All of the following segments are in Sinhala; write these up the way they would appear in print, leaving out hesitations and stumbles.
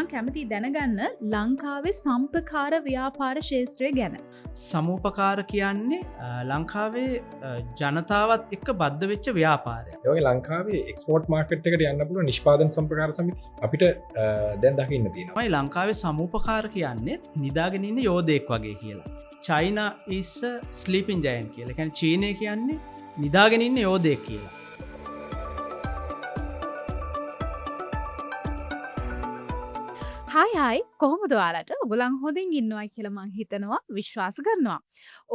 මං කැමති දැනගන්න ලංකාවේ සම්පකාර ව්‍යාපාර ශේත්‍රය ගැන. සමූපකාර කියන්නේ ලංකාවේ ජනතාවත් එක්ක බද්ධ වෙච්ච ව්‍යාපාරය. යගේ ලංකාවේ එක්ස්පෝර්ට් මාර්කට් එකට යන්න පුළුවන් නිෂ්පාදන සම්ප්‍රකාර සමිති අපිට දැන් දකින්න තියෙනවා. මයි ලංකාවේ සමූපකාර කියන්නේ නිදාගෙන ඉන්න යෝධයෙක් වගේ කියලා. චයිනා is sleeping giant කියලා. කියන්නේ චීනය කියන්නේ නිදාගෙන ඉන්න යෝධයෙක් කියලා. හයි කොහොමද ඔයාලට ඔගොල්ලන් හොඳින් ඉන්නවයි කියලා මං හිතනවා විශ්වාස කරනවා.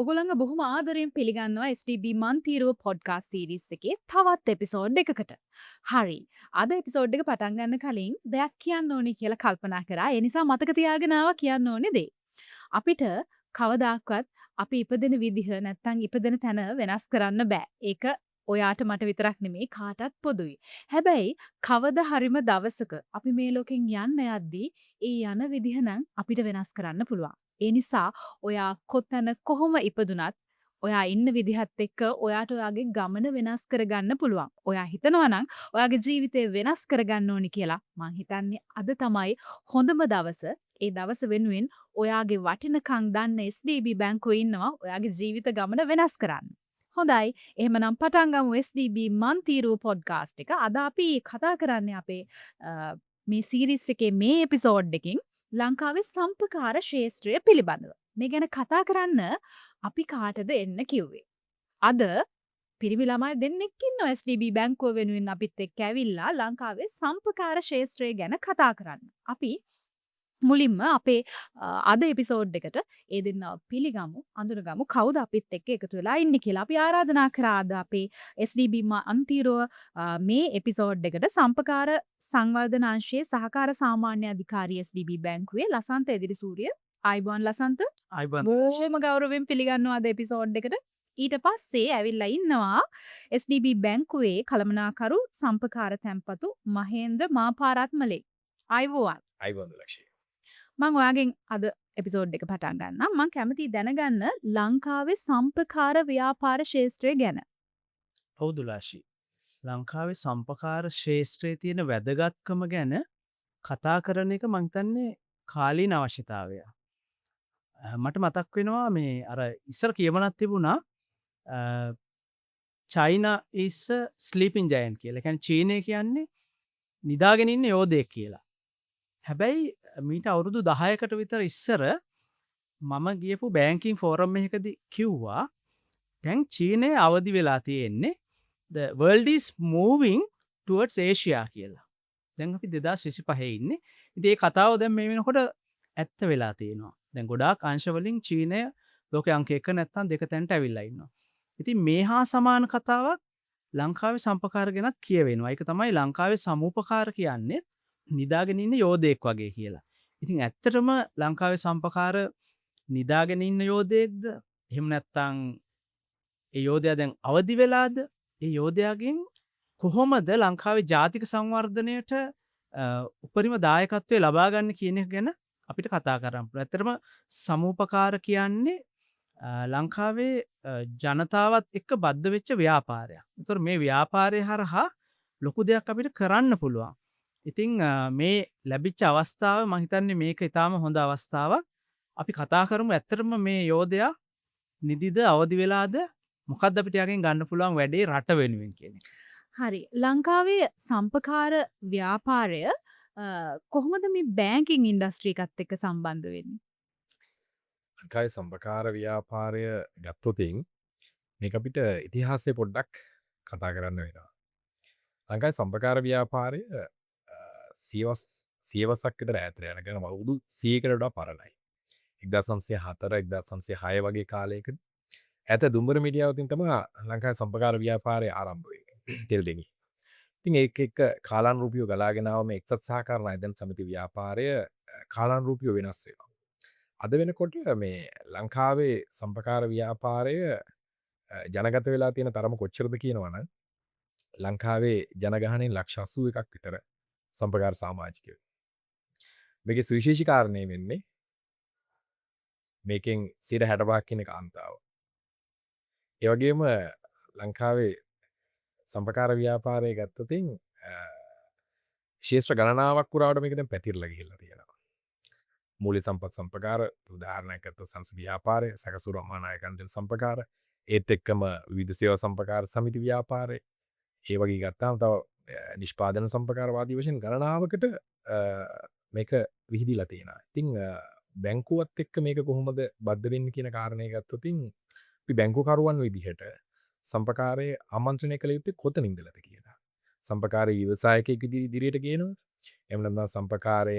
ඔගොල්ලන්ව බොහොම ආදරයෙන් පිළිගන්නවා SDB මන්තිරුව පොඩ්කාස්ට් සීරීස් එකේ තවත් එපිසෝඩ් එකකට. හරි. අද එපිසෝඩ් එක පටන් ගන්න කලින් දෙයක් කියන්න ඕනේ කියලා කල්පනා කරා. ඒ නිසා මතක තියාගෙන ආවා කියන්න ඕනේ දේ. අපිට කවදාක්වත් අපි ඉපදෙන විදිහ නැත්තම් ඉපදෙන තැන වෙනස් කරන්න බෑ. ඒක ඔයාට මට විතරක් නෙමේ කාටත් පොදුයි. හැබැයි කවද හරිම දවසක අපි මේ ලෝකෙන් යන්න යද්දී ඒ යන විදිහ නම් අපිට වෙනස් කරන්න පුළුවන්. ඒ නිසා ඔයා කොතැන කොහොම ඉපදුනත් ඔයා ඉන්න විදිහත් එක්ක ඔයාට ඔයාගේ ගමන වෙනස් කරගන්න පුළුවන්. ඔයා හිතනවා නම් ඔයාගේ ජීවිතේ වෙනස් කරගන්න ඕනි කියලා මං හිතන්නේ අද තමයි හොඳම දවස. ඒ දවස වෙනුවෙන් ඔයාගේ වටිනකම් දන්න SDB බැංකුවේ ඉන්නවා ඔයාගේ ජීවිත ගමන වෙනස් කරන්න. හොඳයි එහෙමනම් පටන් ගමු SDB මන්තිරුව පොඩ්කාස්ට් එක. අද අපි කතා කරන්නේ අපේ මේ සීරීස් එකේ මේ එපිසෝඩ් එකකින් ලංකාවේ සම්පකාර ශේත්‍රය පිළිබඳව. මේ ගැන කතා කරන්න අපි කාටද එන්න කිව්වේ. අද පිරිමි ළමයි දෙන්නෙක් ඉන්නවා SDB බැංකුව වෙනුවෙන් අපිත් එක්ක ඇවිල්ලා ලංකාවේ සම්පකාර ශේත්‍රය ගැන කතා කරන්න. අපි මුලින්ම අපේ අද එපිසෝඩ් එකට ඒ දෙන්නව පිළිගමු අඳුනගමු කවුද අපිත් එක්ක එකතු වෙලා ඉන්නේ කියලා. අපි ආරාධනා කරා අද අපේ SDB අන්තිරුව මේ එපිසෝඩ් එකට සම්පකාර සංවර්ධන අංශයේ සහකාර සාමාන්‍ය අධිකාරී SDB බැංකුවේ ලසන්ත එදිරිසූරිය. ආයිබෝන් ලසන්ත. ආයිබෝන්. බොහොම ගෞරවයෙන් පිළිගන්නවා අද එපිසෝඩ් එකට. ඊට පස්සේ ඇවිල්ලා ඉන්නවා SDB බැංකුවේ කළමනාකරු සම්පකාර තැන්පතු මහේන්ද්‍ර මාපාරත්මලේ. ආයිබෝන්. අයිබෝන් ලක්ෂය. මං ඔයාගෙන් අද එපිසෝඩ් එක පටන් ගන්නම්. මං කැමති දැනගන්න ලංකාවේ සම්පකාර ව්‍යාපාර ශේත්‍රය ගැන. ඔව් දුලාශි. ලංකාවේ සම්පකාර ශේත්‍රයේ තියෙන වැදගත්කම ගැන කතා කරන එක මං හිතන්නේ කාලීන අවශ්‍යතාවය. මට මතක් වෙනවා මේ අර ඉස්සර කියමනක් තිබුණා China is sleeping giant කියලා. ඒ කියන්නේ චීනය කියන්නේ නිදාගෙන ඉන්න යෝධයෙක් කියලා. හැබැයි මීට අවුරුදු 10කට විතර ඉස්සර මම ගියපු බැංකින් ෆෝරම් එකකදී කිව්වා දැන් චීනය අවදි වෙලා තියෙන්නේ the world is moving towards Asia කියලා. දැන් අපි 2025 ඉන්නේ. ඉතින් මේ කතාව දැන් මේ වෙනකොට ඇත්ත වෙලා තියෙනවා. දැන් ගොඩාක් අංශවලින් චීනය ලෝකේ අංක 1 නැත්තම් 2 තැනට ඇවිල්ලා ඉන්නවා. ඉතින් මේ හා සමාන කතාවක් ලංකාවේ සම්පකාර ගැනත් කියවෙනවා. ඒක තමයි ලංකාවේ සමූපකාර කියන්නේ නිදාගෙන ඉන්න යෝධයෙක් වගේ කියලා. ඉතින් ඇත්තටම ලංකාවේ සම්පකාර නිදාගෙන ඉන්න යෝධයෙක්ද? එහෙම නැත්නම් ඒ යෝධයා දැන් අවදි වෙලාද? ඒ යෝධයාගෙන් කොහොමද ලංකාවේ ජාතික සංවර්ධනයට උපරිම දායකත්වය ලබා ගන්න කියන එක ගැන අපිට කතා කරන්න පුළුවන්. ඇත්තටම සමූපකාර කියන්නේ ලංකාවේ ජනතාවත් එක්ක බද්ධ වෙච්ච ව්‍යාපාරයක්. ඒතර මේ ව්‍යාපාරය හරහා ලොකු දෙයක් අපිට කරන්න පුළුවන්. ඉතින් මේ ලැබිච්ච අවස්ථාව මම හිතන්නේ මේක ඊටාම හොඳ අවස්ථාවක්. අපි කතා කරමු ඇත්තටම මේ යෝධයා නිදිද අවදි වෙලාද මොකක්ද අපිට යකින් ගන්න පුළුවන් වැඩේ රට වෙනුවෙන් කියන එක. හරි. ලංකාවේ සම්පකාර ව්‍යාපාරය කොහොමද මේ බැංකින් ඉන්ඩස්ට්‍රි එකත් එක්ක සම්බන්ධ වෙන්නේ? ලංකාවේ සම්පකාර ව්‍යාපාරය ගත්තොතින් මේක අපිට ඉතිහාසය පොඩ්ඩක් කතා කරන්න වෙනවා. ලංකාවේ සම්පකාර ව්‍යාපාරය සියවසක් විතර ඈතට යන ගැන අවුරුදු 100කට වඩා පරණයි. 1904 1906 වගේ කාලයක ඈත දුම්බර මිඩියාවතින් තමයි ලංකාවේ සම්පකාර ව්‍යාපාරය ආරම්භ වෙන්නේ. තෙල්දෙනි. ඉතින් ඒක එක්ක කාලානුරූපීව ගලාගෙන ආව මේ එක්සත් සහකාර නයිදන් සමිති ව්‍යාපාරය කාලානුරූපීව වෙනස් වෙනවා. අද වෙනකොට මේ ලංකාවේ සම්පකාර ව්‍යාපාරය ජනගත වෙලා තියෙන තරම කොච්චරද කියනවනම් ලංකාවේ ජනගහනයෙන් ලක්ෂ 81ක් විතර සම්පකාර සමාජිකයෝ. මේකේ සුවිශේෂී කාරණේ වෙන්නේ මේකෙන් 65ක් කියන කාන්තාව. ඒ වගේම ලංකාවේ සම්පකාර ව්‍යාපාරය ගත්තොතින් ශේෂ්ත්‍ර ගණනාවක් පුරාවට මේක දැන් පැතිරලා ගිහිල්ලා තියෙනවා. මූල්‍ය සම්පත් සම්පකාර උදාහරණයක් ගත්තොත් සංස ව්‍යාපාරය, සැකසුම් රමණායකන්ට සම්පකාර, ඒත් එක්කම විවිධ සේවා සම්පකාර සමිති ව්‍යාපාරය, ඒ වගේ ගත්තාම තව නිෂ්පාදන සම්පකාරවාදී වශයෙන් ගණනාවකට මේක විහිදිලා තියෙනවා. ඉතින් බැංකුවත් එක්ක මේක කොහොමද බද්ධ වෙන්නේ කියන කාරණේ ගත්තොත් අපි බැංකුකරුවන් විදිහට සම්පකාරයේ ආමන්ත්‍රණය කළ යුත්තේ කොතනින්දලද කියලා. සම්පකාරී ව්‍යවසායකයෙක් ඉදිරියට ගේනවද? එහෙම නැත්නම් සම්පකාරය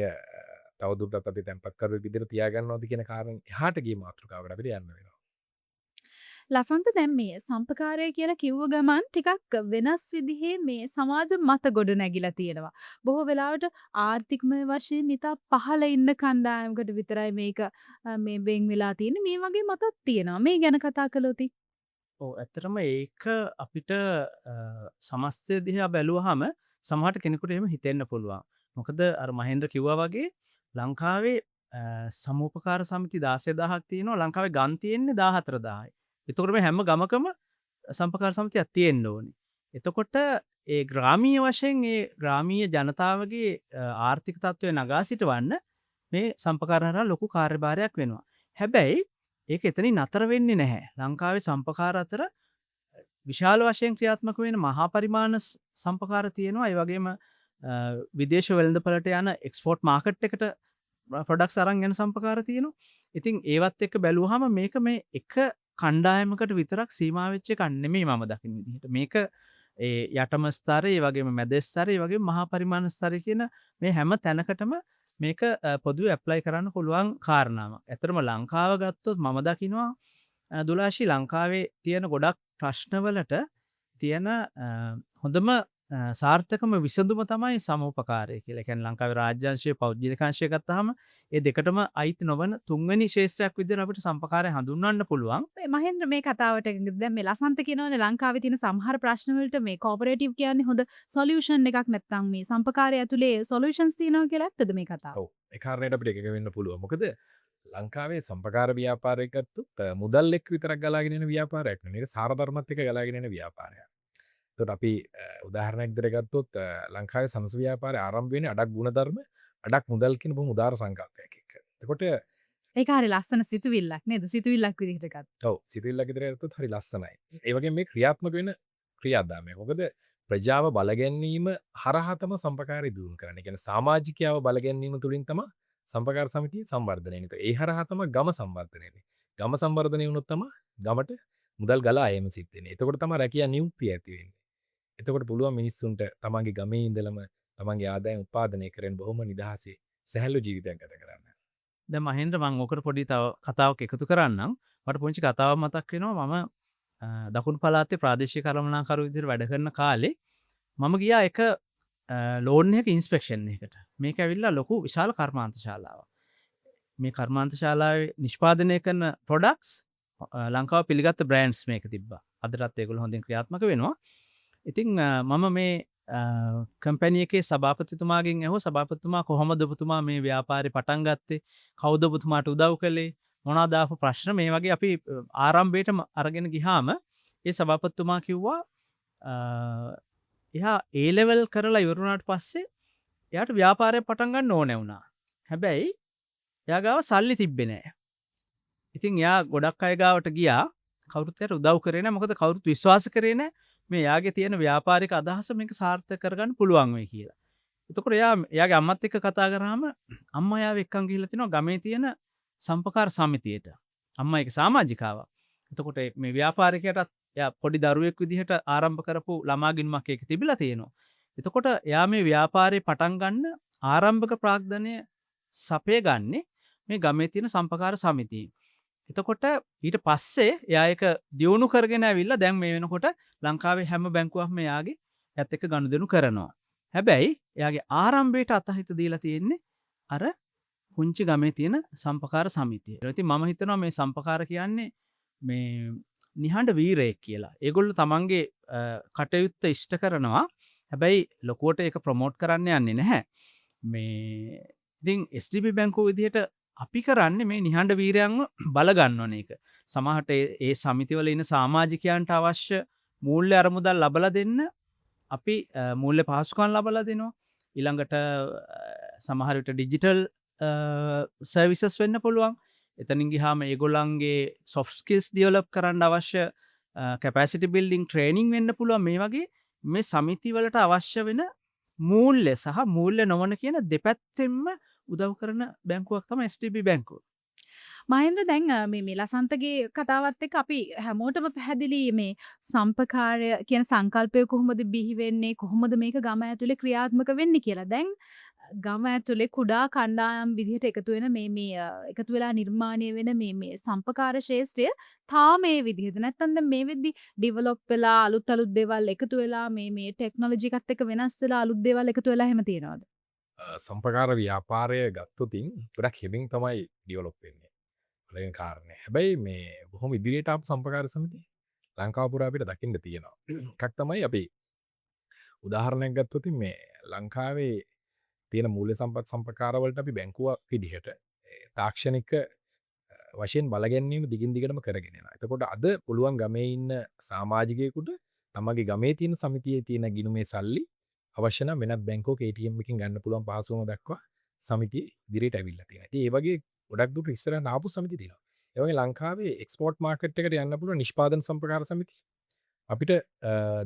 තවදුරටත් අපි තැන්පත්කරුවෙක් විදිහට තියාගන්නවද කියන කාරණේ එහාට ගිය මාතෘකාවකට අපිට යන්න වෙනවා. ලසන්ත දැන් මේ සම්පකාරය කියලා කිව්ව ගමන් ටිකක් වෙනස් විදිහේ මේ සමාජ මත ගොඩ නැගිලා තියෙනවා. බොහෝ වෙලාවට ආර්ථිකමය වශයෙන් ඉතා පහළ ඉන්න කණ්ඩායමකට විතරයි මේක මේ වෙන් වෙලා තියෙන්නේ. මේ වගේ මතක් තියෙනවා. මේ ගැන කතා කළොත් ඇත්තටම ඒක අපිට සමස්තය දිහා බැලුවහම සමහරට කෙනෙකුට එහෙම හිතෙන්න පුළුවන්. මොකද අර මහේන්ද්‍ර කිව්වා වගේ ලංකාවේ සමූපකාර සමිති 16000ක් තියෙනවා. ලංකාවේ ගම් තියෙන්නේ 14000යි. එතකොට මේ හැම ගමකම සම්පකාර සමිතියක් තියෙන්න ඕනේ. එතකොට ඒ ග්‍රාමීය වශයෙන් ඒ ග්‍රාමීය ජනතාවගේ ආර්ථික තත්ත්වය නගා සිටවන්න මේ සම්පකාර හරහා ලොකු කාර්යභාරයක් වෙනවා. හැබැයි ඒක එතනින් නතර වෙන්නේ නැහැ. ලංකාවේ සම්පකාර අතර විශාල වශයෙන් ක්‍රියාත්මක වෙන මහා පරිමාණ සම්පකාර තියෙනවා. ඒ වගේම විදේශ වෙළඳපළට යන එක්ස්පෝර්ට් මාකට් එකට ප්‍රොඩක්ට්ස් අරන් යන සම්පකාර තියෙනවා. ඉතින් ඒවත් එක්ක බැලුවහම මේක මේ එක කණ්ඩායමකට විතරක් සීමා වෙච්ච එකක් නෙමෙයි මම දකින විදිහට. මේක ඒ යටම ස්තරේ, ඒ වගේම මැද ස්තරේ, ඒ වගේම මහා පරිමාණ ස්තරේ කියන මේ හැම තැනකටම මේක පොදුවේ ඇප්ලයි කරන්න පුළුවන් කාරණාවක්. ඇත්තටම ලංකාව ගත්තොත් මම දකිනවා දුලාශී ලංකාවේ තියෙන ගොඩක් ප්‍රශ්නවලට තියෙන හොඳම සාර්ථකම විසඳුම තමයි සමූපකාරය කියලා. ඒ කියන්නේ ලංකාවේ රාජ්‍යාංශයේ පෞද්ගලිකාංශය ගත්තාම ඒ දෙකටම අයිති නොවන තුන්වෙනි ශේෂ්ත්‍රයක් විදිහට අපිට සම්පකාරය හඳුන්වන්න පුළුවන්. මහේන්ද්‍ර මේ කතාවට දැන් මේ ලසන්ත කියනවනේ ලංකාවේ තියෙන සමහර ප්‍රශ්න වලට මේ කෝපරේටිව් කියන්නේ හොඳ සොලියුෂන් එකක් නැත්නම් මේ සම්පකාරය ඇතුලේ සොලියුෂන්ස් තියෙනවා කියලා ඇත්තද මේ කතාව? ඔව්. ඒ කාරණේට අපිට එකක වෙන්න පුළුවන්. මොකද ලංකාවේ සම්පකාර ව්‍යාපාරයක් ගත්තොත් මුදල් එක්ක විතරක් ගලාගෙන එන ව්‍යාපාරයක් නෙවෙයි. මේක සාරධර්මත් එක්ක ගලාගෙන එන ව්‍යාපාරයක්. එතකොට අපි උදාහරණයක් විදිහට ගත්තොත් ලංකාවේ සමස්ත ව්‍යාපාරය ආරම්භ වෙන්නේ අඩක් ගුණධර්ම, අඩක් මුදල් කියන බොහොම උදාර සංකල්පයක් එක්ක. එතකොට ඒක හරි ලස්සන සිතුවිල්ලක් නේද? සිතුවිල්ලක් විදිහට ගත්තා. ඔව් සිතුවිල්ලක් විදිහට ගත්තොත් හරි ලස්සනයි. ඒ වගේම මේ ක්‍රියාත්මක වෙන ක්‍රියාදාමයක්. මොකද ප්‍රජාව බලගැන්වීම හරහා තමයි සම්පකාරය දියුණු කරන්නේ. ඒ කියන්නේ සමාජිකයව බලගැන්වීම තුලින් තමයි සම්පකාර සමිතිය සංවර්ධනය වෙන්නේ. ඒ හරහා තමයි ගම සංවර්ධනය වෙන්නේ. ගම සංවර්ධනය වුණොත් තමයි ගමට මුදල් ගලා එම සිද්ධ වෙන්නේ. එතකොට තමයි රැකියා නියුක්තිය ඇති වෙන්නේ. එතකොට පුළුවන් මිනිස්සුන්ට තමන්ගේ ගමේ ඉඳලම තමන්ගේ ආදායම් උත්පාදනය කරගෙන බොහොම නිදහසේ සැහැල්ලු ජීවිතයක් ගත කරන්න. දැන් මහේන්ද්‍ර මම ඔකට පොඩි තව කතාවක් එකතු කරන්නම්. මට පුංචි කතාවක් මතක් වෙනවා. මම දකුණු පළාතේ ප්‍රාදේශීය කළමනාකරු විදිහට වැඩ කරන කාලේ මම ගියා එක ලෝන් එක ඉන්ස්පෙක්ෂන් එකකට. මේක ඇවිල්ලා ලොකු විශාල කර්මාන්ත ශාලාවක්. මේ කර්මාන්ත ශාලාවේ නිෂ්පාදනය කරන ප්‍රොඩක්ට්ස් ලංකාව පිළිගත්ත බ්‍රෑන්ඩ්ස් මේක තිබ්බා. අදටත් ඒගොල්ලෝ හොඳින් ක්‍රියාත්මක වෙනවා. ඉතින් මම මේ කම්පැනි එකේ සභාපතිතුමාගෙන් ඇහුවා සභාපතිතුමා කොහොමද ඔබතුමා මේ ව්‍යාපාරේ පටන් ගත්තේ? කවුද ඔබතුමාට උදව් කළේ? මොනවාද ආපු ප්‍රශ්න? මේ වගේ අපි ආරම්භයේටම අරගෙන ගියාම ඒ සභාපතිතුමා කිව්වා එයා A level කරලා ඉවර වුණාට පස්සේ එයාට ව්‍යාපාරයක් පටන් ගන්න ඕනේ වුණා. හැබැයි එයා ගාව සල්ලි තිබ්බේ නැහැ. ඉතින් එයා ගොඩක් අය ගාවට ගියා. කවුරුත් එයාට උදව් කරේ නැහැ. මොකද කවුරුත් විශ්වාස කරේ නැහැ මේ යාගේ තියෙන ව්‍යාපාරික අදහස මේක සාර්ථක කරගන්න පුළුවන් වෙයි කියලා. එතකොට එයාගේ අම්මත් එක්ක කතා කරාම අම්මා යාව එක්කන් ගිහිල්ලා තිනවා ගමේ තියෙන සම්පකාර සමිතියට. අම්මා ඒක සමාජිකාවක්. එතකොට මේ ව්‍යාපාරිකයටත් එයා පොඩි දරුවෙක් විදිහට ආරම්භ කරපු ළමා ගිණුමක් ඒක තිබිලා තියෙනවා. එතකොට එයා මේ ව්‍යාපාරේ පටන් ගන්න ආරම්භක ප්‍රාග්ධනය සපය ගන්නේ මේ ගමේ තියෙන සම්පකාර සමිතිය. එතකොට ඊට පස්සේ එයා ඒක දියුණු කරගෙන ඇවිල්ලා දැන් මේ වෙනකොට ලංකාවේ හැම බැංකුවක්ම එයාගේ යත් එක්ක ගනුදෙනු කරනවා. හැබැයි එයාගේ ආරම්භයට අතහිත දීලා තියෙන්නේ අර පුංචි ගමේ තියෙන සම්පකාර සමිතිය. ඉතින් මම හිතනවා මේ සම්පකාර කියන්නේ මේ නිහඬ වීරයෙක් කියලා. ඒගොල්ලෝ තමන්ගේ කටයුත්ත ඉෂ්ට කරනවා. හැබැයි ලොකුවට ඒක ප්‍රොමෝට් කරන්න යන්නේ නැහැ. මේ ඉතින් SDB බැංකුව විදිහට අපි කරන්නේ මේ නිහඬ වීරයන්ව බලගන්න ඕන එක. සමහරට ඒ සමිතිවල ඉන්න සමාජිකයන්ට අවශ්‍ය මූල්‍ය අරමුදල් ලබලා දෙන්න අපි මූල්‍ය පහසුකම් ලබලා දෙනවා. ඊළඟට සමහර විට ඩිජිටල් සර්විසස් වෙන්න පුළුවන්. එතනින් ගිහාම ඒගොල්ලන්ගේ soft skills develop කරන්න අවශ්‍ය capacity building training වෙන්න පුළුවන්. මේ වගේ මේ සමිතිවලට අවශ්‍ය වෙන මූල්‍ය සහ මූල්‍ය නොවන කියන දෙපැත්තෙන්ම උදව් කරන බැංකුවක් තමයි STB බැංකුව. මහින්ද දැන් මේ ලසන්තගේ කතාවත් එක්ක අපි හැමෝටම පැහැදිලි මේ සම්පකාරය කියන සංකල්පය කොහොමද බිහි වෙන්නේ, කොහොමද මේක ගම ඇතුලේ ක්‍රියාත්මක වෙන්නේ කියලා. දැන් ගම ඇතුලේ කුඩා කණ්ඩායම් විදිහට එකතු වෙන මේ එකතු වෙලා නිර්මාණය වෙන මේ සම්පකාර ශේෂ්ත්‍රය තාම මේ විදිහද නැත්නම් දැන් මේ වෙද්දි ඩිවලොප් වෙලා අලුත් දේවල් එකතු වෙලා මේ ටෙක්නොලොජි එකත් එක්ක වෙනස් වෙලා අලුත් දේවල් එකතු වෙලා එහෙම තියෙනවද? සම්පකාර ව්‍යාපාරය ගත්තොතින් ගොඩක් හෙමින් තමයි ඩියවලොප් වෙන්නේ. පළවෙනි කාරණය. හැබැයි මේ බොහොම ඉදිරියට ආපු සම්පකාර සමිති ලංකාව පුරා අපිට දකින්න තියෙනවා. එකක් තමයි අපි උදාහරණයක් ගත්තොතින් මේ ලංකාවේ තියෙන මූල්‍ය සම්පත් සම්පකාරවලට අපි බැංකුවක් විදිහට තාක්ෂණික වශයෙන් බලගැන්වීම දිගින් දිගටම කරගෙන යනවා. එතකොට අද පුළුවන් ගමේ ඉන්න සමාජිකයෙකුට තමගේ ගමේ තියෙන සමිතියේ තියෙන ගිණුමේ සල්ලි අවශ්‍ය නම් වෙනත් බැංකුවක ATM එකකින් ගන්න පුළුවන් පහසුකම දක්වා සමිතිය ඉදිරියට ඇවිල්ලා තියෙනවා. ඉතින් ඒ වගේ ගොඩක් දුරට ඉස්සරහට ආපු සමිති තියෙනවා. ඒ වගේ ලංකාවේ එක්ස්පෝර්ට් මාකට් එකට යන්න පුළුවන් නිෂ්පාදන සම්ප්‍රකාර සමිතිය අපිට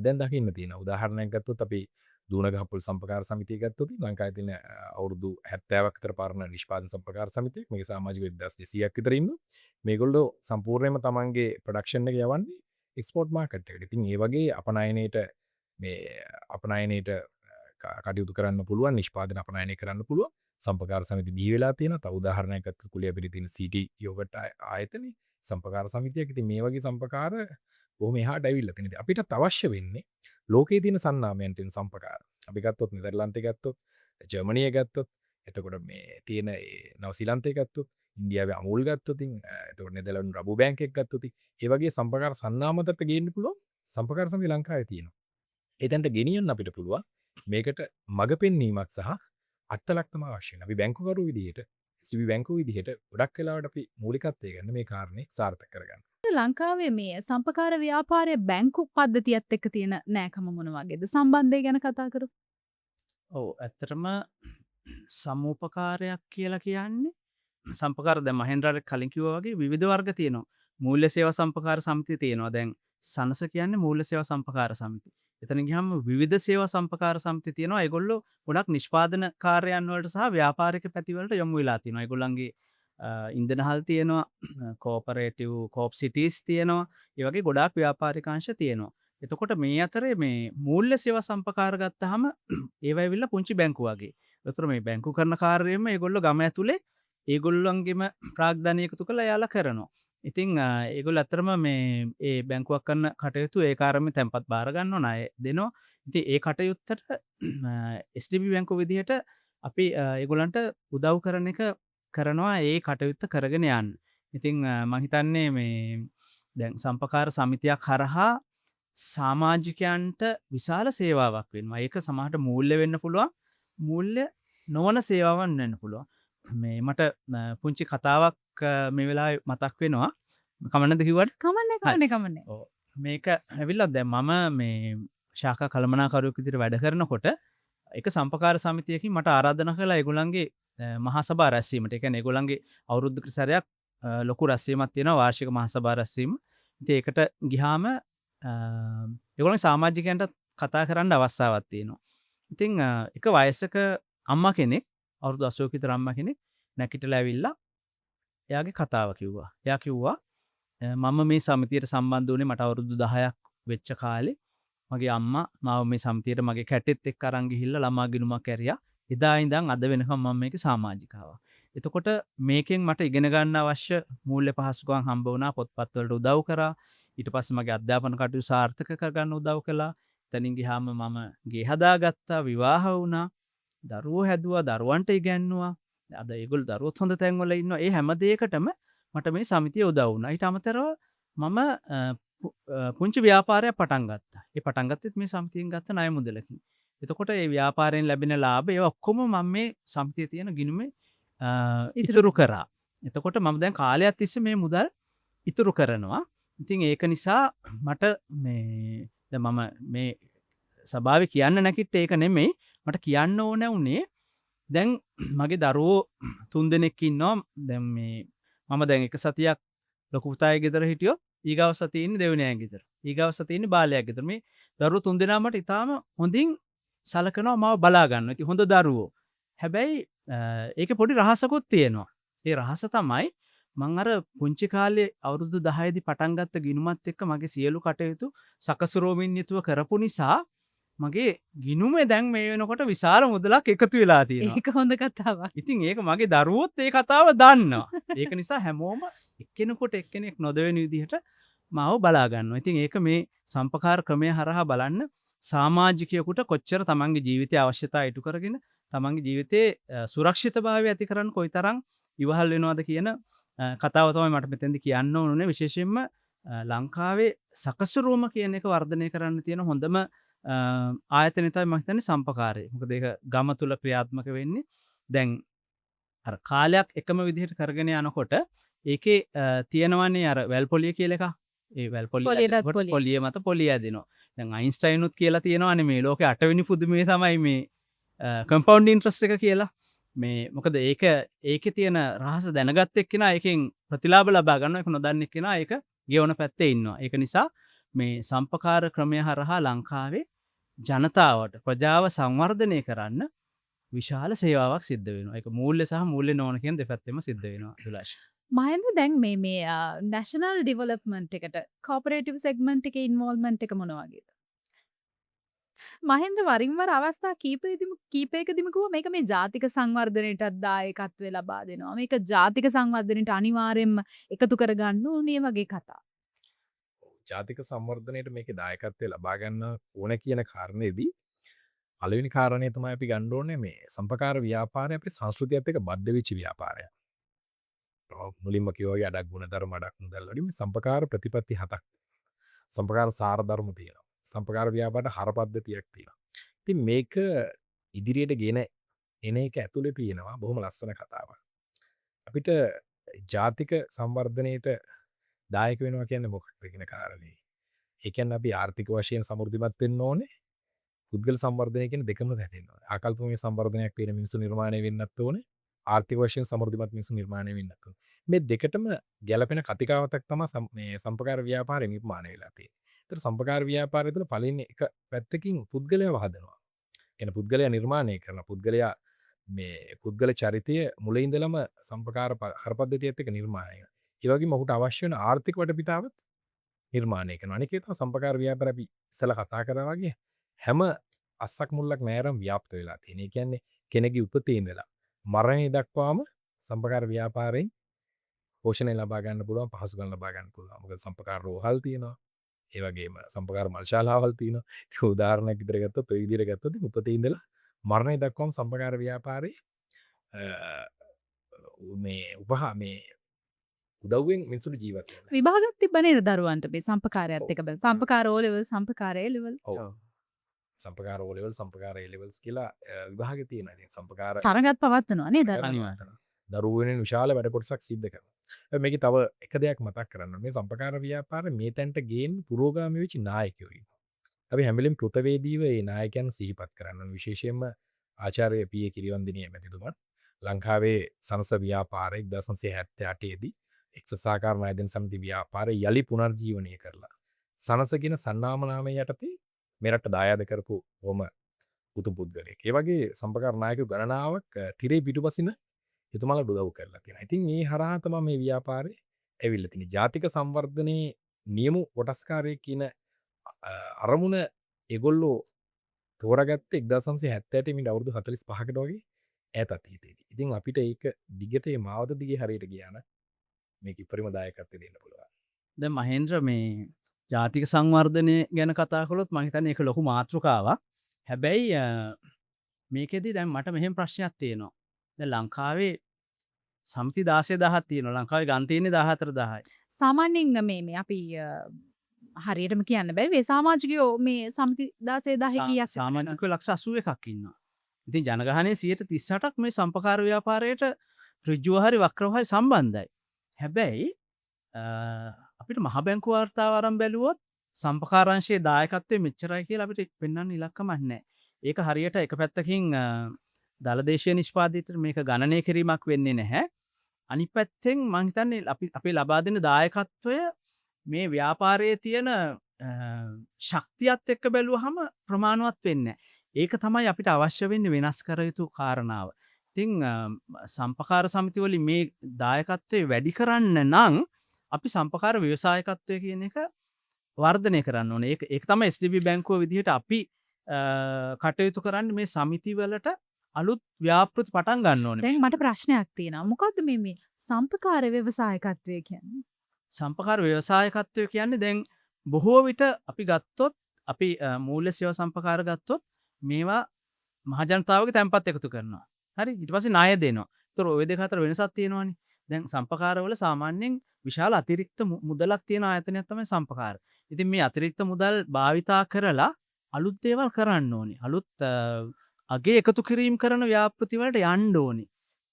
දැන් දකින්න තියෙනවා. උදාහරණයක් ගත්තොත් අපි දූනගහපොල් සම්ප්‍රකාර සමිතිය ගත්තොත් ලංකාවේ තියෙන අවුරුදු 70ක් විතර පරණ නිෂ්පාදන සම්ප්‍රකාර සමිතියක් මේක සමාජික 1200ක් විතර ඉන්නවා. මේගොල්ලෝ සම්පූර්ණයෙන්ම තමන්ගේ ප්‍රොඩක්ෂන් එක යවන්නේ එක්ස්පෝර්ට් මාකට් එකට. ඉතින් ඒ වගේ අපනයනයට කටයුතු කරන්න පුළුවන්, නිෂ්පාදන අපනයනය කරන්න පුළුවන් සම්ප්‍රකාර සමිති බිහි වෙලා තියෙනවා. තව උදාහරණයක් ගත්තොත් කුලියපිටිය තියෙන සිටි යෝගට් ආයතනයේ සම්ප්‍රකාර සමිතියක්. ඉතින් මේ වගේ සම්ප්‍රකාර බොහොම එහාට ඇවිල්ලා තියෙනවා. ඉතින් අපිට අවශ්‍ය වෙන්නේ ලෝකයේ තියෙන සන්නාමයන් තියෙන සම්ප්‍රකාර. අපි ගත්තොත් නෙදර්ලන්තේ ගත්තොත්, ජර්මනිය ගත්තොත්, එතකොට මේ තියෙන නවසීලන්තේ ගත්තොත්, ඉන්දියාවේ අමූල් ගත්තොත්, එතකොට නෙදර්ලන්ත රබු බැංක් එක ගත්තොත්, ඒ වගේ සම්ප්‍රකාර සන්නාමකට ගේන්න පුළුවන් සම්ප්‍රකාර සමිති ලංකාවේ තියෙනවා. එතනට ගෙනියන්න අපිට පුළුවන් මේකට මඟ පෙන්වීමක් සහ අත්ලක් තමයි අවශ්‍ය වෙන්නේ. අපි බැංකුවරු විදිහට, STB බැංකුව විදිහට ගොඩක් වෙලාවට අපි මූලිකත්වය ගන්න මේ කාරණේ සාර්ථක කරගන්න. ලංකාවේ මේ සම්පකාර ව්‍යාපාරය බැංකු පද්ධතියත් එක්ක තියෙන නෑකම මොන වගේද? සම්බන්ධය ගැන කතා කරමු. ඔව් ඇත්තටම සමූපකාරයක් කියලා කියන්නේ සම්පකාර දැන් මහෙන්ද්‍රාට කලින් කිව්වා වගේ විවිධ වර්ග තියෙනවා. මූල්‍ය සේවා සම්පකාර සමිති තියෙනවා. දැන් සනස කියන්නේ මූල්‍ය සේවා සම්පකාර සමිති. එතන ගියහම විවිධ සේවා සම්පකාර සමිති තියෙනවා. ඒගොල්ලෝ ගොඩක් නිෂ්පාදන කාර්යයන් වලට සහ ව්‍යාපාරික පැති වලට යොමු වෙලා තියෙනවා. ඒගොල්ලන්ගේ ඉන්ධනහල් තියෙනවා, කෝපරේටිව් කෝප් සිටිස් තියෙනවා. ඒ වගේ ගොඩාක් ව්‍යාපාරිකාංශ තියෙනවා. එතකොට මේ අතරේ මේ මූල්‍ය සේවා සම්පකාර ගත්තාම ඒවා ඇවිල්ලා පුංචි බැංකු වගේ. ඒතර මේ බැංකු කරන කාර්යයෙන්ම ඒගොල්ලෝ ගම ඇතුලේ ඒගොල්ලන්ගේම ප්‍රාග්ධනය එකතු කරලා යාලා කරනවා. ඉතින් ඒගොල්ලෝ අතරම මේ ඒ බැංකුවක් කරන කටයුතු ඒ කාර්යම තැන්පත් බාර ගන්නවා, ණය දෙනවා. ඉතින් ඒ කටයුත්තට SDB බැංකුව විදිහට අපි ඒගොල්ලන්ට උදව් කරන එක කරනවා, ඒ කටයුත්ත කරගෙන යන්න. ඉතින් මම හිතන්නේ මේ දැන් සම්පකාර සමිතියක් හරහා සමාජිකයන්ට විශාල සේවාවක් වෙනවා. ඒක සමහරට මූල්‍ය වෙන්න පුළුවන්, මූල්‍ය නොවන සේවාවන් වෙන්න පුළුවන්. මේ මට පුංචි කතාවක් මේ වෙලාවේ මතක් වෙනවා. කමන්නද කිව්වට? කමන්නේ. ඔව්. මේක ඇවිල්ලා දැන් මම මේ ශාඛා කළමනාකරුවෙක් විදිහට වැඩ කරනකොට එක සම්පකාර සමිතියකින් මට ආරාධනා කළා ඒගොල්ලන්ගේ මහා සභා රැස්වීමට. ඒ කියන්නේ ඒගොල්ලන්ගේ අවුරුද්දකට සැරයක් ලොකු රැස්වීමක් තියෙනවා, වාර්ෂික මහා සභා රැස්වීම. ඉතින් ඒකට ගිහාම ඒගොල්ලන් සමාජිකයන්ට කතා කරන්න අවස්ථාවක් තියෙනවා. ඉතින් එක වයසක අම්මා කෙනෙක්, අවුරුදු 80ක විතර අම්මා කෙනෙක් නැගිටලා ඇවිල්ලා එයාගේ කතාව කිව්වා. එයා කිව්වා මම මේ සමිතියට සම්බන්ධ වුණේ මට අවුරුදු 10ක් වෙච්ච කාලේ. මගේ අම්මා මාව මේ සමිතියට මගේ කැටෙත් එක්ක අරන් ගිහිල්ලා ළමා ගිණුමක් ඇරියා. එදා ඉඳන් අද වෙනකම් මම මේකේ සමාජිකාවක්. එතකොට මේකෙන් මට ඉගෙන ගන්න අවශ්‍ය මූල්‍ය පහසුකම් හම්බ වුණා, පොත්පත් වලට උදව් කරා. ඊට පස්සේ මගේ අධ්‍යාපන කටයුතු සාර්ථක කරගන්න උදව් කළා. එතනින් ගියාම මම ගේ හදාගත්තා, විවාහ වුණා, දරුවෝ හැදුවා, දරුවන්ට ඉගැන්නුවා. අද ඒගොල්ලෝ දරුවොත් හොඳ තැන්වල ඉන්නවා. ඒ හැම දෙයකටම මට මේ සමිතිය උදව් වුණා. ඊට අමතරව මම පුංචි ව්‍යාපාරයක් පටන් ගත්තා. ඒ පටන් ගත්තෙත් මේ සමිතියෙන් ගත්ත ණය මුදලකින්. එතකොට ඒ ව්‍යාපාරයෙන් ලැබෙන ලාභ ඒවා ඔක්කොම මම මේ සමිතියේ තියෙන ගිණුමේ ඉතුරු කරා. එතකොට මම දැන් කාලයක් තිස්සේ මේ මුදල් ඉතුරු කරනවා. ඉතින් ඒක නිසා මට මේ දැන් මම මේ සභාවේ කියන්න නැකිට ඒක නෙමෙයි. මට කියන්න ඕන උනේ දැන් මගේ දරුවෝ 3 දෙනෙක් ඉන්නවා. දැන් මේ මම දැන් එක සතියක් ලොකු පුතාගේ ගෙදර හිටියොත් ඊගාව සතියේ ඉන්නේ දෙවෙනි අය ගෙදර. ඊගාව සතියේ ඉන්නේ බාලයා ගෙදර. මේ දරුවෝ 3 දෙනා මට ඉතාලම හොඳින් සලකනවා මාව බලා ගන්නවා. ඉතින් හොඳ දරුවෝ. හැබැයි ඒකේ පොඩි රහසකුත් තියෙනවා. ඒ රහස තමයි මං අර පුංචි කාලේ අවුරුදු 10 දී පටන් ගත්ත ගිණුමත් එක්ක මගේ සියලු කටයුතු සකසුරුවමින් යුතුව කරපු නිසා මගේ ගිණුමේ දැන් මේ වෙනකොට විශාල මුදලක් එකතු වෙලා තියෙනවා. ඒක හොඳ කතාවක්. ඉතින් ඒක මගේ දරුවොත් ඒ කතාව දන්නවා. ඒක නිසා හැමෝම එක්කෙනෙකුට එක්කෙනෙක් නොදවෙන විදිහට මාව බලා ගන්නවා. ඉතින් ඒක මේ සම්පකාර ක්‍රමය හරහා බලන්න සමාජිකයෙකුට කොච්චර තමන්ගේ ජීවිතයේ අවශ්‍යතා ඉටු කරගෙන තමන්ගේ ජීවිතයේ සුරක්ෂිතභාවය ඇති කරන්න කොයිතරම් ඉවහල් වෙනවද කියන කතාව තමයි මට මෙතෙන්දි කියන්න ඕනේ. විශේෂයෙන්ම ලංකාවේ සකසුරුවම කියන එක වර්ධනය කරන්න තියෙන හොඳම ආයතනය තමයි මම හිතන්නේ සම්පකාරය. මොකද ඒක ගම තුල ක්‍රියාත්මක වෙන්නේ. දැන් අර කාලයක් එකම විදිහට කරගෙන යනකොට ඒකේ තියෙනවනේ අර වැල් පොලිය කියලා එකක්. ඒ වැල් පොලිය පොලිය මත පොලිය ඇදෙනවා. දැන් අයින්ස්ටයින් උත් කියලා තියෙනවානේ මේ ලෝකේ 8 වෙනි පුදුමය තමයි මේ කම්පවුන්ඩ් ඉන්ට්‍රස්ට් එක කියලා. මේ මොකද ඒකේ තියෙන රහස දැනගත් එක්කෙනා ඒකෙන් ප්‍රතිලාභ ලබා ගන්නවා. ඒක නොදන්න එක්කෙනා ඒක ගෙවන පැත්තේ ඉන්නවා. ඒක නිසා මේ සම්පකාර ක්‍රමය හරහා ලංකාවේ ජනතාවට ප්‍රජාව සංවර්ධනය කරන්න විශාල සේවාවක් සිද්ධ වෙනවා. ඒක මූල්‍ය සහ මූල්‍ය නොවන කියන දෙපැත්තෙම සිද්ධ වෙනවා දුලාෂ්. මහෙන්ද්‍ර දැන් මේ නැෂනල් ඩිවලොප්මන්ට් එකට කෝපරේටිව් සෙග්මන්ට් එකේ ඉන්වෝල්ව්මන්ට් එක මොන වගේද? මහෙන්ද්‍ර වරින් වර අවස්ථා කීපයකදීම කිව්වා මේක මේ ජාතික සංවර්ධනයටත් දායකත්වය ලබා දෙනවා. මේක ජාතික සංවර්ධනයට අනිවාර්යයෙන්ම එකතු කරගන්න ඕනේ වගේ කතා. ජාතික සංවර්ධනයට මේකේ දායකත්වය ලබා ගන්න ඕන කියන කාරණේදී පළවෙනි කාරණේ තමයි අපි ගන්න ඕනේ මේ සම්පකාර ව්‍යාපාරය අපේ සංස්කෘතියත් එක්ක බද්ධ වෙච්ච ව්‍යාපාරයක්. මුලින්ම කිව්වා වගේ අඩක් ගුණධර්ම අඩක් මුදල් වලින් මේ සම්පකාර ප්‍රතිපත්ති 7ක් සම්පකාර සාර ධර්ම තියෙනවා. සම්පකාර ව්‍යාපාරයට හරපද්ධතියක් තියෙනවා. ඉතින් මේක ඉදිරියට ගෙන එන එක ඇතුලේ තියෙනවා බොහොම ලස්සන කතාවක්. අපිට ජාතික සංවර්ධනයට දායක වෙනවා කියන්නේ මොකක්ද කියන කාරණේ. ඒ කියන්නේ අපි ආර්ථික වශයෙන් සමෘද්ධිමත් වෙන්න ඕනේ. පුද්ගල සංවර්ධනය කියන්නේ දෙකම හැදෙන්න ඕනේ. ආකල්පමය සංවර්ධනයක් තියෙන මිනිස්සු නිර්මාණය වෙන්නත් ඕනේ. ආර්ථික වශයෙන් සමෘද්ධිමත් මිනිස්සු නිර්මාණය වෙන්නත් ඕනේ. මේ දෙකටම ගැළපෙන කතිකාවතක් තමයි මේ සම්පකාර ව්‍යාපාරය නිර්මාණය වෙලා තියෙන්නේ. ඒතර සම්පකාර ව්‍යාපාරය තුළ පළවෙනි එක පැත්තකින් පුද්ගලයාව හදනවා. කියන පුද්ගලයා නිර්මාණය කරන පුද්ගලයා මේ පුද්ගල චරිතය මුලින් ඉඳලම සම්පකාර හරපද්ධතියත් එක්ක නිර්මාණය කරනවා. ඒ වගේම ඔහුට අවශ්‍ය වෙන ආර්ථික වටපිටාවත් නිර්මාණය කරනවා. අනික ඒ තමයි සම්පකාර ව්‍යාපාර අපි ඉස්සලා කතා කරා වගේ හැම අස්සක් මුල්ලක් නෑරම් ව්‍යාප්ත වෙලා තියෙන. ඒ කියන්නේ කෙනෙකුගේ උපතේ ඉඳලා මරණය දක්වාම සම්පකාර ව්‍යාපාරයෙන් පෝෂණය ලබා ගන්න පුළුවන්, පහසුකම් ලබා ගන්න පුළුවන්. මොකද සම්පකාර රෝහල් තියෙනවා. ඒ වගේම සම්පකාර මල්ශාලාවල් තියෙනවා. ඒක උදාහරණයක් විදිහට ගත්තොත් ඔය විදිහට ගත්තොත් උපතේ ඉඳලා මරණය දක්වාම සම්පකාර ව්‍යාපාරේ මේ මේ උදව්වෙන් මිනිස්සුන්ට ජීවත් වෙන්න. විභාගයක් තිබ්බ නේද දරුවන්ට මේ සම්පකාරයත් එක්ක බල. සම්පකාර O level, සම්පකාර A level. ඔව්. සම්පකාර O level, සම්පකාර A levels කියලා විභාග තියෙනවා. ඉතින් සම්පකාර තරගත් පවත්වනවා නේද? අනිවාර්යයෙන්. දරුවෙන් විශාල වැඩ කොටසක් සිද්ධ කරනවා. මේකේ තව එක දෙයක් මතක් කරන්න. මේ සම්පකාර ව්‍යාපාරේ මේ තැනට ගේන්න පුරෝගාමී වෙච්ච නායකයෝ ඉන්නවා. අපි හැම වෙලෙම කෘතවේදීව මේ නායකයන් සිහිපත් කරන්න ඕන. විශේෂයෙන්ම ආචාර්ය පී.ඒ. කිරිවන්දිනිය මැතිතුමන් ලංකාවේ සංස ව්‍යාපාරය 1978 දී එක්සත් සහකාර ණයදෙන සමිති ව්‍යාපාරය යලි පුනර්ජීවනය කරලා සනස කියන සන්නාම නාමය යටතේ මෙරට දායාද කරපු බොහොම උතුම් පුද්ගලයෙක්. ඒ වගේ සම්පකාර නායකයෝ ගණනාවක් තිරේ පිටුපසින් එතුමාලා උදව් කරලා තියෙනවා. ඉතින් මේ හරහා තමයි මේ ව්‍යාපාරේ ඇවිල්ලා තියෙන්නේ. ජාතික සංවර්ධනයේ නියම කොටස්කාරයෙක් කියන අරමුණ ඒගොල්ලෝ තෝරාගත්තේ 1978 මිට අවුරුදු 45කට වගේ ඈත අතීතයේදී. ඉතින් අපිට ඒක දිගට මේ මාවත දිගේ හරියට ගියා නම් මේක ඉපරිම දායකත්වය දෙන්න පුළුවන්. දැන් මහේන්ද්‍ර මේ ජාතික සංවර්ධනය ගැන කතා කළොත් මම හිතන්නේ ඒක ලොකු මාතෘකාවක්. හැබැයි මේකෙදි දැන් මට මෙහෙම ප්‍රශ්නයක් තියෙනවා. දැන් ලංකාවේ සමිති 16000ක් තියෙනවා. ලංකාවේ ගම් තියෙන්නේ 14000යි. සාමාන්‍යයෙන් මේ අපි හරියටම කියන්න බැරි වේ සමාජිකයෝ මේ සමිති 16000 කීයක් සාමාන්‍යකෝ ලක්ෂ 81ක් ඉන්නවා. ඉතින් ජනගහනයේ 138ක් මේ සම්පකාර ව්‍යාපාරයට ඍජුව හරි වක්‍රව හරි සම්බන්ධයි. හැබැයි අපිට මහ බැංකුව වාර්තාව අරන් බැලුවොත් සම්පකාරංශයේ දායකත්වය මෙච්චරයි කියලා අපිට පෙන්වන්න ඉලක්කමක් නැහැ. ඒක හරියට එක පැත්තකින් දළදේශය නිෂ්පාදිතයට මේක ගණනය කිරීමක් වෙන්නේ නැහැ. අනිත් පැත්තෙන් මං හිතන්නේ අපි ලබා දෙන දායකත්වය මේ ව්‍යාපාරයේ තියෙන ශක්තියත් එක්ක බැලුවහම ප්‍රමාණවත් වෙන්නේ නැහැ. ඒක තමයි අපිට අවශ්‍ය වෙන්නේ වෙනස් කර යුතු කාරණාව. ඉතින් සම්පකාර සමිති වලින් මේ දායකත්වය වැඩි කරන්න නම් අපි සම්පකාර ව්‍යවසායකත්වය කියන එක වර්ධනය කරන්න ඕනේ. ඒක තමයි SDB බැංකුව විදිහට අපි කටයුතු කරන්න මේ සමිතිවලට අලුත් ව්‍යාපෘති පටන් ගන්න ඕනේ. දැන් මට ප්‍රශ්නයක් තියෙනවා. මොකද්ද මේ සම්පකාර ව්‍යවසායකත්වය කියන්නේ? සම්පකාර ව්‍යවසායකත්වය කියන්නේ දැන් බොහෝ විට අපි ගත්තොත් අපි මූල්‍ය සේවා සම්පකාර ගත්තොත් මේවා මහජනතාවගේ තැන්පත් එකතු කරනවා. හරි? ඊට පස්සේ ණය දෙනවා. ඒතර ওই දෙක අතර වෙනසක් තියෙනවනේ. දැන් සම්පකාරවල සාමාන්‍යයෙන් විශාල අතිරික්ත මුදලක් තියෙන ආයතනයක් තමයි සම්පකාර. ඉතින් මේ අතිරික්ත මුදල් භාවිතා කරලා අලුත් දේවල් කරන්න ඕනේ. අලුත් අගේ එකතු කිරීම කරන ව්‍යාපෘති වලට යන්න ඕනේ.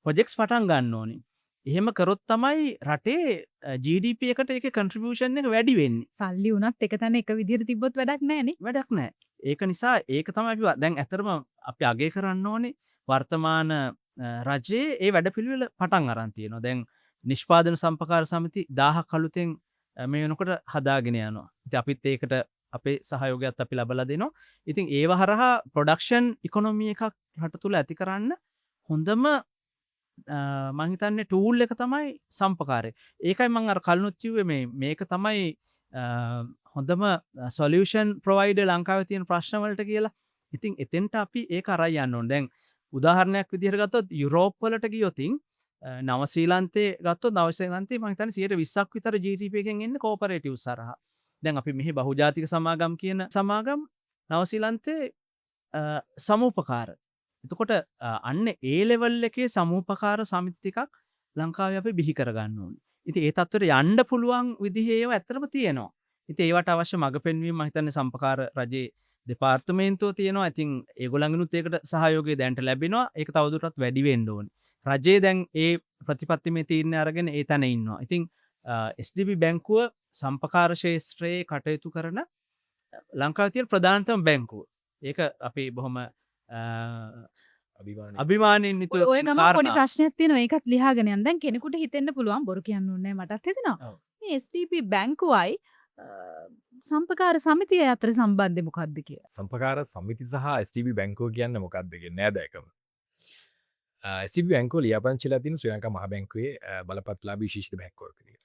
ප්‍රොජෙක්ට්ස් පටන් ගන්න ඕනේ. එහෙම කරොත් තමයි රටේ GDP එකට ඒකේ contribution එක වැඩි වෙන්නේ. සල්ලි උනත් එක තැන එක විදිහට තිබ්බොත් වැඩක් නැහැ නේ. වැඩක් නැහැ. ඒක නිසා ඒක තමයි අපි දැන් ඇත්තටම අපි අගය කරන්න ඕනේ වර්තමාන රජයේ ඒ වැඩපිළිවෙල පටන් අරන් තියෙනවා. දැන් නිෂ්පාදන සම්පකාර සමිති 1000ක් අලුතෙන් මේ වෙනකොට හදාගෙන යනවා. ඉතින් අපිත් ඒකට අපේ සහයෝගයත් අපි ලබලා දෙනවා. ඉතින් ඒව හරහා ප්‍රොඩක්ෂන් ඉකොනොමි එකක් රට තුල ඇති කරන්න හොඳම මං හිතන්නේ ටූල් එක තමයි සම්පකාරය. ඒකයි මං අර කලිනුත් කිව්වේ මේක තමයි හොඳම සොලියුෂන් ප්‍රොවයිඩර් ලංකාවේ තියෙන ප්‍රශ්න වලට කියලා. ඉතින් එතෙන්ට අපි ඒක අරයි යන්න ඕනේ. දැන් උදාහරණයක් විදිහට ගත්තොත් යුරෝප් වලට ගියොත් නවසීලන්තේ ගත්තොත් නවසීලන්තේ මං හිතන්නේ 120ක් විතර GDP එකෙන් එන්නේ කෝපරේටිව්ස් හරහා. දැන් අපි මෙහි බහුජාතික සමාගම් කියන සමාගම් නවසීලන්තේ සමූපකාර. එතකොට අන්න ඒ ලෙවල් එකේ සමූපකාර සමිති ටිකක් ලංකාවේ අපි බිහි කරගන්න ඕනේ. ඉතින් ඒ තත්ත්වයට යන්න පුළුවන් විදිහ ඒවා ඇත්තටම තියෙනවා. ඉතින් ඒවට අවශ්‍ය මඟ පෙන්වීම මම හිතන්නේ සම්පකාර රජයේ දෙපාර්තමේන්තුව තියෙනවා. ඉතින් ඒගොල්ලන්ගෙනුත් ඒකට සහයෝගය දැනට ලැබෙනවා. ඒක තවදුරටත් වැඩි වෙන්න ඕනේ. රජයේ දැන් ඒ ප්‍රතිපත්තිමේ තීරණ අරගෙන ඒ තැන ඉන්නවා. ඉතින් SDB බැංකුව සම්පකාර ශේෂ්ත්‍රයේ කටයුතු කරන ලංකාවේ තියෙන ප්‍රධානතම බැංකුව. ඒක අපි බොහොම අභිමානයෙන් යුතු ඔය ගම පොඩි ප්‍රශ්නයක් තියෙනවා. ඒකත් ලියාගෙන යන්න. දැන් කෙනෙකුට හිතෙන්න පුළුවන් බොරු කියන්න ඕනේ නැහැ මටත් හිතෙනවා. මේ SDB බැංකුවයි සම්පකාර සමිතිය අතර සම්බන්ධය මොකක්ද කියලා? සම්පකාර සමිති සහ STB බැංකුව කියන්න මොකක්ද කියන්නේ නෑදෑකම. STB බැංකුව ලියාපදිංචිලා තියෙන ශ්‍රී ලංකා මහ බැංකුවේ බලපත්ලාභී විශිෂ්ට බැංකුවක් විදියට.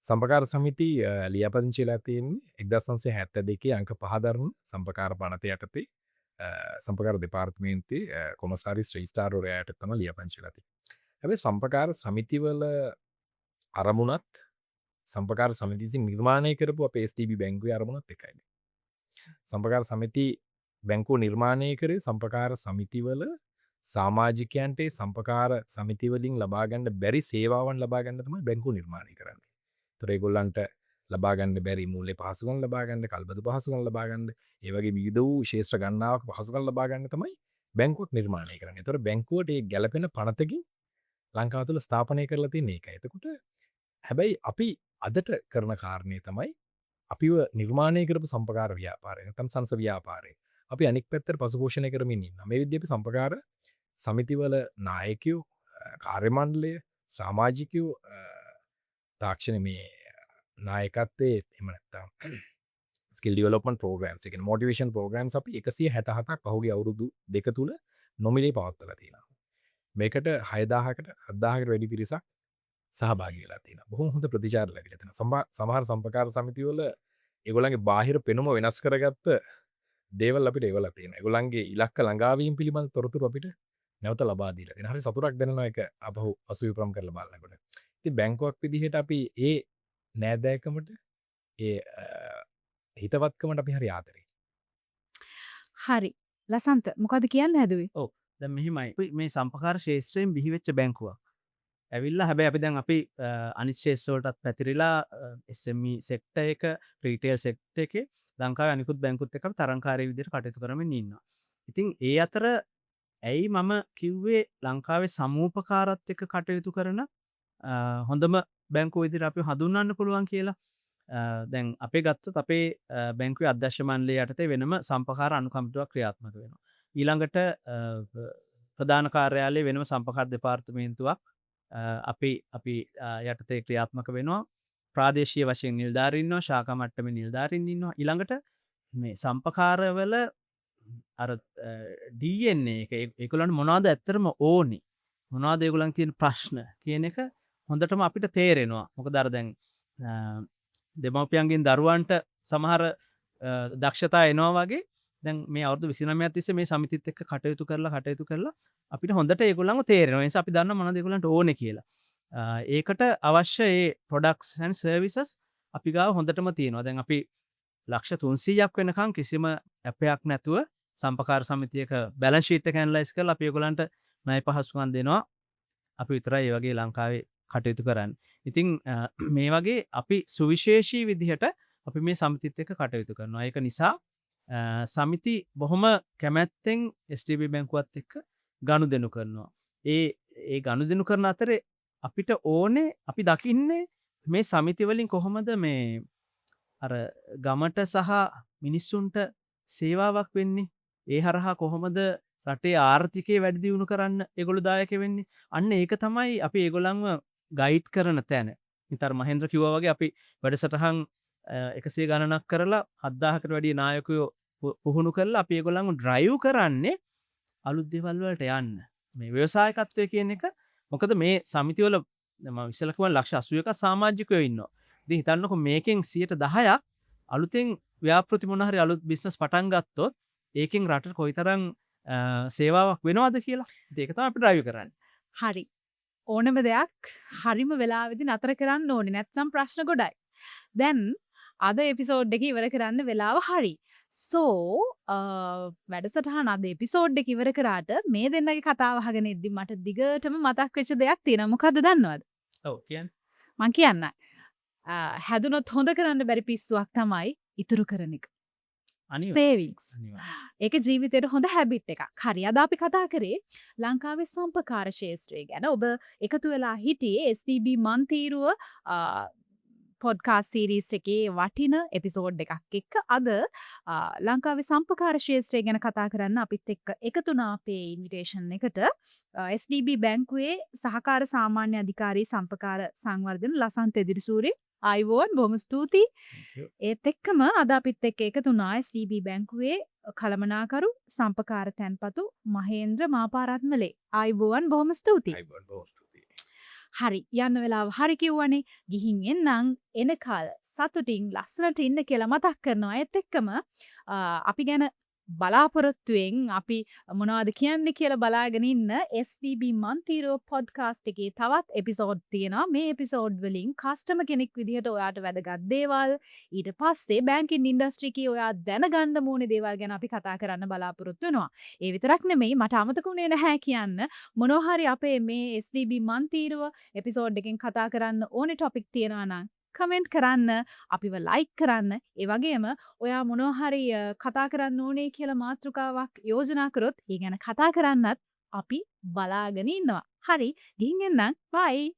සම්පකාර සමිති ලියාපදිංචිලා තියෙන්නේ 1972 අංක 5 දරුණු සම්පකාර පනත යටතේ සම්පකාර දෙපාර්තමේන්තුවේ කොමසාරිස් රෙජිස්ට්‍රාර්වරයාට තමයි ලියාපදිංචිලා තියෙන්නේ. හැබැයි සම්පකාර සමිතිවල අරමුණත් සම්පකාර සමිති විසින් නිර්මාණය කරපු අපේ STB බැංකුවේ අරමුණත් එකයි. සම්පකාර සමිති බැංකුව නිර්මාණය කරේ සම්පකාර සමිතිවල සමාජිකයන්ට සම්පකාර සමිතිවලින් ලබා ගන්න බැරි සේවාවන් ලබා ගන්න තමයි බැංකුව නිර්මාණය කරන්නේ. ඒතර ඒගොල්ලන්ට ලබා ගන්න බැරි මූල්‍ය පහසුකම් ලබා ගන්න, කල්බදු පහසුකම් ලබා ගන්න, ඒ වගේ විවිධ වූ ශේෂ්ත්‍ර ගණනාවක් පහසුකම් ලබා ගන්න තමයි බැංකුවක් නිර්මාණය කරන්නේ. ඒතර බැංකුවට ඒ ගැළපෙන පනතකින් ලංකාව තුළ ස්ථාපනය කරලා තියෙන එකයි. එතකොට හැබැයි අපි අදට කරන කාරණය තමයි අපිව නිර්මාණය කරපු සම්පකාර ව්‍යාපාරය නැත්නම් සංස ව්‍යාපාරය අපි අනික් පැත්තට පසුපෝෂණය කරමින් ඉන්නවා. මේ විදිහට අපි සම්පකාර සමිතිවල නායකයෝ, කාර්ය මණ්ඩලය, සමාජිකයෝ, තාක්ෂණ මේ නායකත්වයේ එහෙම නැත්නම් ස්කිල් ඩෙවලොප්මන්ට් ප්‍රෝග්‍රෑම්ස්, ඒ කියන්නේ මොටිවේෂන් ප්‍රෝග්‍රෑම්ස් අපි 167ක් පහුගිය අවුරුදු දෙක තුල නොමිලේ පවත්වලා තියෙනවා. මේකට 6000කට 7000කට වැඩි පිරිසක් සහභාගී වෙලා තියෙනවා. බොහොම හොඳ ප්‍රතිචාර ලැබිලා තියෙනවා. සමහර සම්පකාර සමිතිවල ඒගොල්ලන්ගේ බාහිර පෙනුම වෙනස් කරගත්ත දේවල් අපිට එවලා තියෙනවා. ඒගොල්ලන්ගේ ඉලක්ක ළඟාවීම පිළිබඳ තොරතුරු අපිට නැවත ලබා දීලා තියෙනවා. හරි සතුටක් දැනෙනවා ඒක අපහු අසුවිප්‍රම් කරලා බලනකොට. ඉතින් බැංකුවක් විදිහට අපි ඒ නෑදෑකමට ඒ හිතවත්කමට අපි හරි ආදරේ. හරි. ලසන්ත මොකද කියන්න හැදුවේ? ඔව්. දැන් මෙහිමයි. මේ සම්පකාර ශේෂ්ත්‍රයෙන් බිහි වෙච්ච බැංකුවක්. ඇවිල්ලා හැබැයි අපි දැන් අපි අනිත් ශේෂ්ත්‍ර වලටත් පැතිරිලා SME සෙක්ටර් එක, රීටේල් සෙක්ටර් එකේ ලංකාවේ අනිකුත් බැංකුත් එක්ක තරංකාරී විදිහට කටයුතු කරමින් ඉන්නවා. ඉතින් ඒ අතර ඇයි මම කිව්වේ ලංකාවේ සමූපකාරත් එක්ක කටයුතු කරන හොඳම බැංකුව විදිහට අපි හඳුන්වන්න පුළුවන් කියලා. දැන් අපේ ගත්තොත් අපේ බැංකුවේ අධ්‍යක්ෂ මණ්ඩලය යටතේ වෙනම සම්පකාර අනුකම්පාවක් ක්‍රියාත්මක වෙනවා. ඊළඟට ප්‍රධාන කාර්යාලයේ වෙනම සම්පකාර දෙපාර්තමේන්තුවක් අපි යටතේ ක්‍රියාත්මක වෙනවා. ප්‍රාදේශීය වශයෙන් නිලධාරීන් ඉන්නවා, ශාඛා මට්ටමේ නිලධාරීන් ඉන්නවා. ඊළඟට මේ සම්පකාරවල අර DNA එක ඒගොල්ලන්ට මොනවද ඇත්තටම ඕනේ? මොනවද ඒගොල්ලන් තියෙන ප්‍රශ්න කියන එක හොඳටම අපිට තේරෙනවා. මොකද අර දැන් දෙමව්පියන්ගෙන් දරුවන්ට සමහර දක්ෂතා එනවා වගේ දැන් මේ අවුරුදු 29ක් තිස්සේ මේ සමිතිත් එක්ක කටයුතු කරලා අපිට හොඳට ඒගොල්ලන්ව තේරෙනවා. ඒ නිසා අපි දන්නවා මොනවද ඒගොල්ලන්ට ඕනේ කියලා. ඒකට අවශ්‍ය ඒ products and services අපි ගාව හොඳටම තියෙනවා. දැන් අපි ලක්ෂ 300ක් වෙනකන් කිසිම ඇපයක් නැතුව සම්පකාර සමිතියක බැලන්ස් ෂීට් එක ඇනලයිස් කරලා අපි ඒගොල්ලන්ට ණය පහසුකම් දෙනවා. අපි විතරයි මේ වගේ ලංකාවේ කටයුතු කරන්නේ. ඉතින් මේ වගේ අපි සුවිශේෂී විදිහට අපි මේ සමිතිත් එක්ක කටයුතු කරනවා. ඒක නිසා සමිති බොහොම කැමැත්තෙන් STB බැංකුවත් එක්ක ගනුදෙනු කරනවා. ඒ ගනුදෙනු කරන අතරේ අපිට ඕනේ අපි දකින්නේ මේ සමිති වලින් කොහොමද මේ අර ගමට සහ මිනිස්සුන්ට සේවාවක් වෙන්නේ? ඒ හරහා කොහොමද රටේ ආර්ථිකය වැඩි දියුණු කරන්න ඒගොල්ලෝ දායක වෙන්නේ? අන්න ඒක තමයි අපි ඒගොල්ලන්ව ගයිඩ් කරන තැන. ඉතින් මහේන්ද්‍ර කිව්වා වගේ අපි වැඩසටහන් 100 ගණනක් කරලා 7000කට වැඩි නායකයෝ පුහුණු කරලා අපි ඒගොල්ලන්ව ඩ්‍රයිව් කරන්නේ අලුත් දේවල් වලට යන්න. මේ ව්‍යවසායකත්වය කියන එක මොකද මේ සමිතිවල මම ඉස්සෙල්ලා කිව්වා ලක්ෂ 81ක සමාජිකයෝ ඉන්නවා. ඉතින් හිතන්නකො මේකෙන් 10%ක් අලුතෙන් ව්‍යාපෘති මොන හරි අලුත් බිස්නස් පටන් ගත්තොත් ඒකෙන් රටට කොයිතරම් සේවාවක් වෙනවද කියලා. ඉතින් ඒක තමයි අපි ඩ්‍රයිව් කරන්නේ. හරි. ඕනම දෙයක් හරිම වෙලාවෙදී නතර කරන්න ඕනේ. නැත්නම් ප්‍රශ්න ගොඩයි. දැන් අද එපිසෝඩ් එක ඉවර කරන්න වෙලාව හරි. වැඩසටහන අද එපිසෝඩ් එක ඉවර කරාට මේ දෙන්නගේ කතාව අහගෙන ඉද්දි මට දිගටම මතක් වෙච්ච දෙයක් තියෙනවා. මොකද්ද දන්නවද? ඔව් කියන්න. මං කියන්න. හැදුනොත් හොඳ කරන්න බැරි පිස්සුවක් තමයි ඉතුරු කරන එක. සේවිංස්. ඒක ජීවිතේට හොඳ හැබිට් එකක්. හරි. අද අපි කතා කරේ ලංකාවේ සම්පකාර ශාස්ත්‍රය ගැන. ඔබ එකතු වෙලා හිටියේ STB මන්තීරුව පොඩ්කාස්ට් සීරීස් එකේ වටින එපිසෝඩ් එකක් එක්ක අද ලංකාවේ සම්පකාර ශාස්ත්‍රය ගැන කතා කරන්න අපිත් එක්ක එකතු වුණා අපේ ඉන්විටේෂන් එකට SDB බැංකුවේ සහකාර සාමාන්‍ය අධිකාරී සම්පකාර සංවර්ධන ලසන්ත එදිරිසූරිය අයිවෝන් බොහොම ස්තුතියි. ඒත් එක්කම අද අපිත් එක්ක එකතු වුණා SDB බැංකුවේ කළමනාකරු සම්පකාර තැන්පතු මහේන්ද්‍ර මාපාරත්මලේ. අයිවෝන් බොහොම ස්තුතියි. හරි යන්න වෙලාව හරි කිව්වනේ. ගිහින් එන්නම් එනකල් සතුටින් ලස්සනට ඉන්න කියලා මතක් කරනවා. ඒත් එක්කම අපි ගැන බලාපොරොත්තුවෙන් අපි මොනවද කියන්නේ කියලා බලාගෙන ඉන්න SDB මන්තිරෝ පොඩ්කාස්ට් එකේ තවත් එපිසෝඩ් තියෙනවා. මේ එපිසෝඩ් වලින් කස්ටමර් කෙනෙක් විදිහට ඔයාට වැදගත් දේවල් ඊට පස්සේ බැංකින් ඉන්ඩස්ට්‍රි එකේ ඔයා දැනගන්න ඕනේ දේවල් ගැන අපි කතා කරන්න බලාපොරොත්තු වෙනවා. ඒ විතරක් නෙමෙයි මට අමතකුනේ නැහැ කියන්න මොනවා හරි අපේ මේ SDB මන්තිරව එපිසෝඩ් එකෙන් කතා කරන්න ඕනේ ටොපික් තියෙනවා නම් කමෙන්ට් කරන්න, අපිව ලයික් කරන්න. ඒ වගේම ඔයා මොනවා හරි කතා කරන්න ඕනේ කියලා මාතෘකාවක් යෝජනා කරොත් ඒ ගැන කතා කරන්නත් අපි බලාගෙන ඉන්නවා. හරි, ගිහින් එන්නම්. බයි.